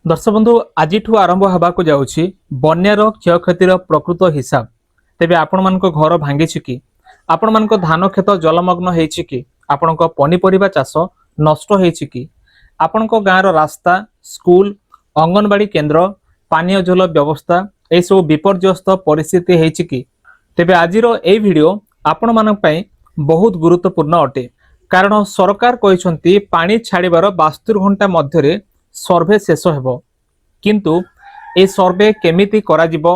दर्शक बंधु आज आरंभ होगाकू जाऊँगी बन्यार क्षयक्षतिर प्रकृत हिसाब। तेबे आपण मान घर भांगी कि आपण मान धान खेत जलमग्न होइछि कि आपण पनीपरिबा चाष नष्ट होइछि कि आपण गाँव रास्ता स्कूल अंगनवाड़ी केन्द्र पानीय जल व्यवस्था यह सब विपर्यस्त परिस्थिति होइछि कि तेबे आजिर ए वीडियो आपण मान पई बहुत गुरुत्वपूर्ण अटे। कारण सरकार कहिसंती पानी छाड़ीबार 72 घंटा मध्यरे सर्वे शेष हेबो। किंतु ए सर्वे केमिति कराजिबो,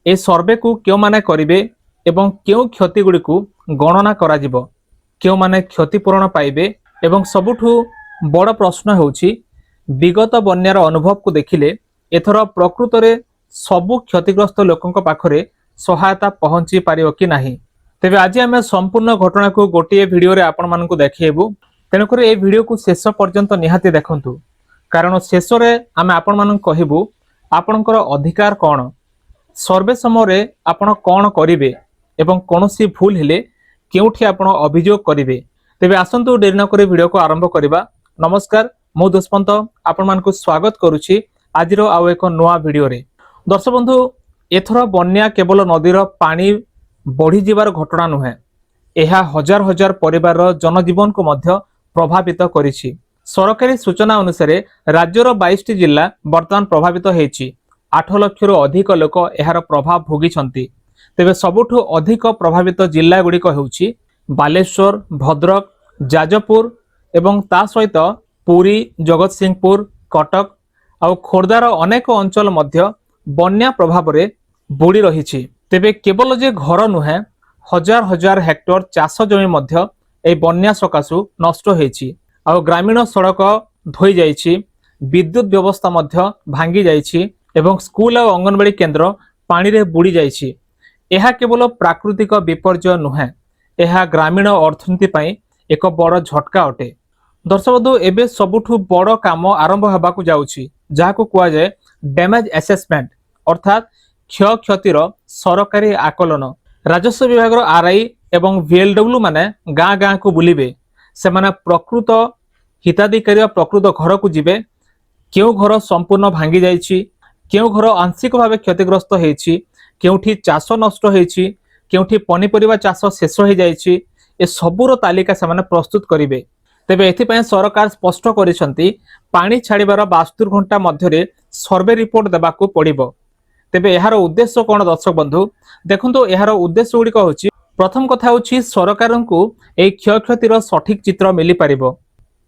ए सर्वे को क्यों माने करिवे एवं क्यों क्षति गुडी को गणना कराजिबो, क्यों माने क्षतिपूरण पाइबे एवं सबुठु बड़ प्रश्न होउछि विगत बन्यार अनुभव को देखिले एथर प्रकृत रे सबु क्षतिग्रस्त लोकंक पाखरे सहायता पहुंची पारियो कि नाही। तेबे आज आमे संपूर्ण घटना को गोटे वीडियो रे आपण मानकु देखेबु। तेनकर ए वीडियो को शेष पर्यंत निहाती देखंतु। कारण शेष में आम आपण मान कहबू आपणकर अधिकार कौन, सर्वे समय आपण कौन करेंगे एवं कौन सी भूल हेले केउठी आपण अभियोग करेंगे। तेबे आसंतु डेरी न करी वीडियो को आरंभ करबा। नमस्कार, मु दुष्पंत आपण मानकु स्वागत करुछि आजिर आउ एक नुआ वीडियो रे। दर्शक बंधु, एथर बन्या केवल नदीर पानी बढ़ी जीवार घटना नुहे, यह हजार हजार परिवार जनजीवन को मध्य प्रभावित करिछि। सरकारी सूचना अनुसार राज्यर 22टी जिला वर्तमान प्रभावित होइछि। 8 लाख रु अधिक लोक एहार प्रभाव भोगिछंती। तेबे सबुठु अधिक प्रभावित जिला गुड़िक हेउछि बालेश्वर, भद्रक, जाजपुर एवं ता सहित पुरी, जगतसिंहपुर, कटक और खोर्धार अनेक अंचल मध्य बन्या प्रभाव रे बुड़ी रहिछि। तेबे केवल जे घर नुहे, हजार हजार हेक्टर चाष जमी मध्य ए बन्या सकाशु नष्ट होइछि। आ ग्रामीण सड़क धोई जाइछि, विद्युत व्यवस्था मध्य भांगी जाइछि एवं स्कूल और अंगनवाड़ी केन्द्र पानी रे बुड़ी जाइछि। यह केवल प्राकृतिक विपर्यय नुहे, यह ग्रामीण अर्थनीति पई एक बड़ झटका अटे। दर्शक बंधु, एबे सबुठु बड़ काम आरंभ होबाकू जाउछि, जाहाकू कुआ जाय डैमेज असेसमेंट अर्थात क्षय क्षतिर सरकारी आकलन। राजस्व विभाग आरआई एवं वीएलडब्ल्यू माने गाँ गाँ को बुलिबे। सेमाने प्रकृत हिताधिकारी प्रकृत घर को जिबे, क्यों घर संपूर्ण भांगी जाइछि, क्यों घर आंशिक भाव क्षतिग्रस्त होइछि, क्योंठी चाष नष्ट होइछि, क्योंठी पनीपरिबा चाष शेष हो जाइछि, ए सबुर तालिका सेमाने प्रस्तुत करिवे। तेबे एथिपय सरकार स्पष्ट करिसंती पानी छाड़ीबार 72 घंटा मध्यरे सर्वे रिपोर्ट देबाकू पड़िबो। तेबे एहार उद्देश्य कोन दर्शक बंधु देखंतु, एहार उद्देश्य गुडी होछि प्रथम कथा होछि सरकार को ए क्षयक्षतिर सठिक चित्र मिली पारिबो।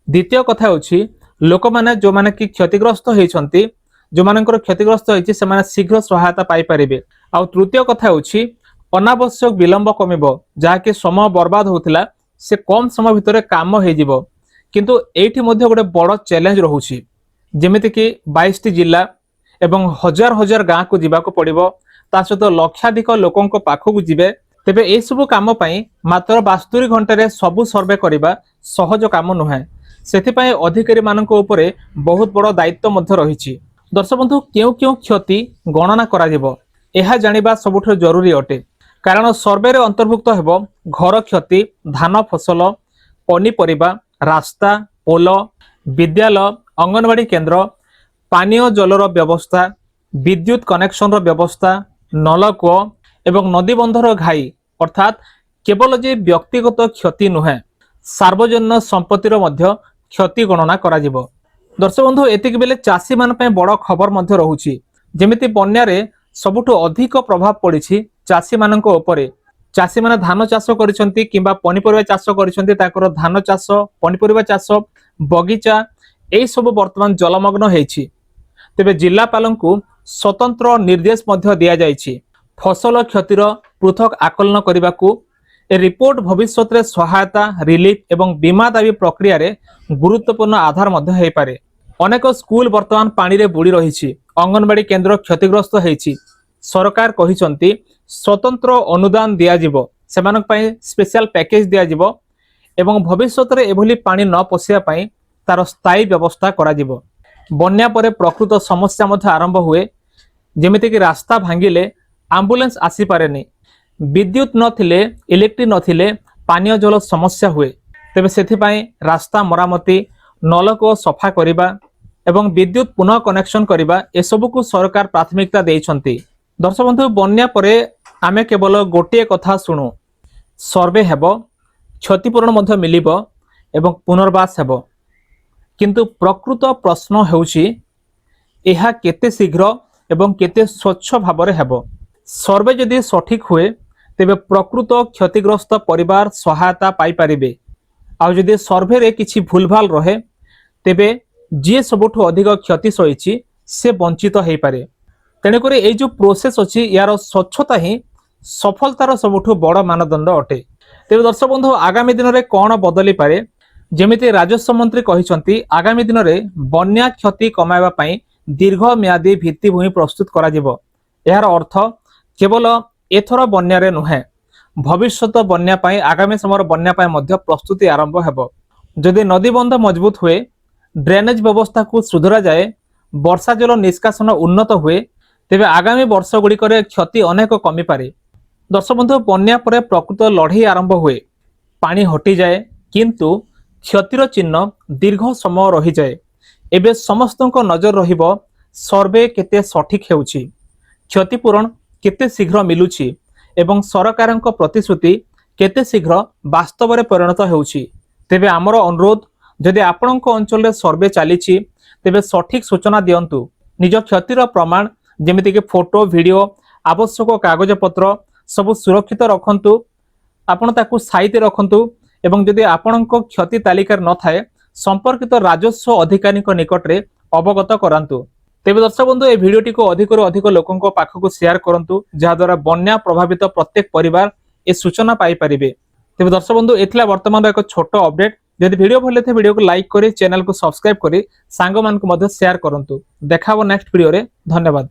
द्वितीय कथा होछि लोक माने जो माने कि क्षतिग्रस्त होइछंती, जो मानकर क्षतिग्रस्त होइछि सेमाने शीघ्र सहायता पाई पारिबे। आ तृतीय कथा होछि अनावश्यक विलंब कमिबो, जाके समय बर्बाद होतिला से कम समय भितरे काम हो जिवो। किंतु एठी मध्ये गोटे बड़ चैलेंज रहुछि, जेमिति कि 22टी जिला एवं हजार हजार गाँ को जीवाको पड़िबो, ता सहित लक्षाधिक लोकंक पाखकु जिबे। तेबे ए सबु काम पई मात्र 72 घंटे सबु सर्वे करिबा सहज काम नुहे। सेथिपई अधिकारी मानक उपरे बहुत बड़ दायित्व मध्य रहिछि। दर्शक बंधु, क्यों क्यों क्षति गणना करा जिवो एहा जानिबा सबुठ जरूरी अटे। कारण सर्वे रे अंतर्भुक्त हेबो घर क्षति, धान फसल, पनीपरिबा, रास्ता, पोल, विद्यालय, अंगनवाड़ी केन्द्र, पानीय जलर व्यवस्था, विद्युत कनेक्शन व्यवस्था, नलकूଅ एवं नदीबंधर घाई अर्थात केवल जे व्यक्तिगत क्षति नुहे, सार्वजनिक संपत्तिर मध्य क्षति गणना करा जिवो। दर्शक बंधु, एतिक बेले चाषी मान पय बड़ खबर मध्य रहुछि। जेमिति बन्यारे सबुठु अधिक प्रभाव पड़िछि चाषी मानक उपरे। चाषी माने धान चाष करिसंती किंबा पनीपरिबा चाष करिसंती, ताकर धान चाष, पनीपरिबा चाष, बगीचा एई सब वर्तमान जलमग्न हेछि। तेबे जिलापालंकु स्वतंत्र निर्देश मध्य दिया जाइछि फसल क्षतिर पृथक आकलन करिबाकू। ए रिपोर्ट भविष्यत रे सहायता, रिलीफ एवं बीमा दाबी प्रक्रिया रे गुरुत्वपूर्ण आधार मध्य हेइ पारे। अनेक स्कूल वर्तमान पानी रे बुड़ी रहिछि, अंगनवाड़ी केन्द्र क्षतिग्रस्त हेछि। सरकार कहिसंती स्वतंत्र अनुदान दिया जिवो, सेमानक पई स्पेशल पैकेज दिया जिवो एवं भविष्यत रे एभली पानी न पसिया पई तार स्थायी व्यवस्था करा जिवो। बन्या परे प्रकृत समस्या मध्य आरंभ हुए, जेमिति कि रास्ता भांगिले एम्बुलेंस आसी पारेनी, विद्युत नथिले, इलेक्ट्रिक नथिले पानीय जल समस्या हुए। तेबे सेथिपई रास्ता मरामती, नलकूଅ सफा करिबा, एवं विद्युत पुनः कनेक्शन करने एसबू को सरकार प्राथमिकता देइछंती। दर्शक बंधु बन्या परे आमे केवल गोटे कथा शुणु, सर्वे हेबो, क्षतिपूरण मध्य मिलिबो एवं पुनर्वास हेबो, किंतु प्रकृत प्रश्न हेउछि एहा केते शीघ्र एवं केते स्वच्छ भाव हेबो। सर्वे जदि सठिक हुए तेबे प्रकृत क्षतिग्रस्त परिवार सहायता पाई परिबे, आ जदि सर्वे रे किछि भूलभाल रहे तेबे जे सबुठु अधिक क्षति सहिछि से वंचित हेइ पारे। तेणुक ये जो प्रोसेस अच्छी यार स्वच्छता ही सफलतार सबुठु बड़ मानदंड अटे। तेज दर्शक बंधु आगामी दिन में कौन बदली पारे, जमिति राजस्व मंत्री कहिसंती आगामी दिन में बन्या क्षति कमाइबा पई दीर्घ म्यादी भित्तिभूमि प्रस्तुत करा जिवो। यार अर्थ केवल एथर बन्या रे नुहे, भविष्यत बन्या पई आगामी समय बन्या पई मध्य प्रस्तुति आरंभ हेबो। जदि नदीबंध मजबूत हुए, ड्रेनेज व्यवस्था को सुधरा जाए, वर्षा जल निष्कासन उन्नत हुए, तेबे आगामी वर्ष गुड़िक क्षति अनेक कमी पारे। दर्शक बंधु बन्या परे प्रकृत लड़ाई आरंभ हुए, पानी हटि जाए, किंतु क्षतिर चिन्ह दीर्घ समय रही जाए। एबे समस्तक नजर रहिबो सर्वे केते सठिक हेउछि, क्षतिपूरण केते शीघ्र मिलुछि एवं सरकारक प्रतिश्रुति केते शीघ्र वास्तव रे परिणत हेउछि। तेबे आमर अनुरोध, जदि आपणक अंचल सर्वे चलीछि तेबे सठिक सूचना दियंतु। निज क्षतिर प्रमाण जेमिति कि फोटो वीडियो आवश्यक कागज पत्र सब सुरक्षित रखंतु, आपण ताकू साइते रखंतु एवं जदि आपणक क्षति तालिकार न थाए संपर्कित राजस्व अधिकारी निकट रे अवगत करांतु। तेबे दर्शक बंधु ए भिडियोटी को अधिक अधिक लोकंक पाखक शेयर करंतु, जहा द्वारा बन्या प्रभावित प्रत्येक परिवार ए सूचना पाई परिबे। तेबे दर्शक बंधु एथिला वर्तमान एक छोट अपडेट। जदि वीडियो भले थे वीडियो को लाइक करी, चैनल को सब्सक्राइब करी सांग मान को मध्य शेयर करंतु। देखाबो नेक्स्ट वीडियो रे। धन्यवाद।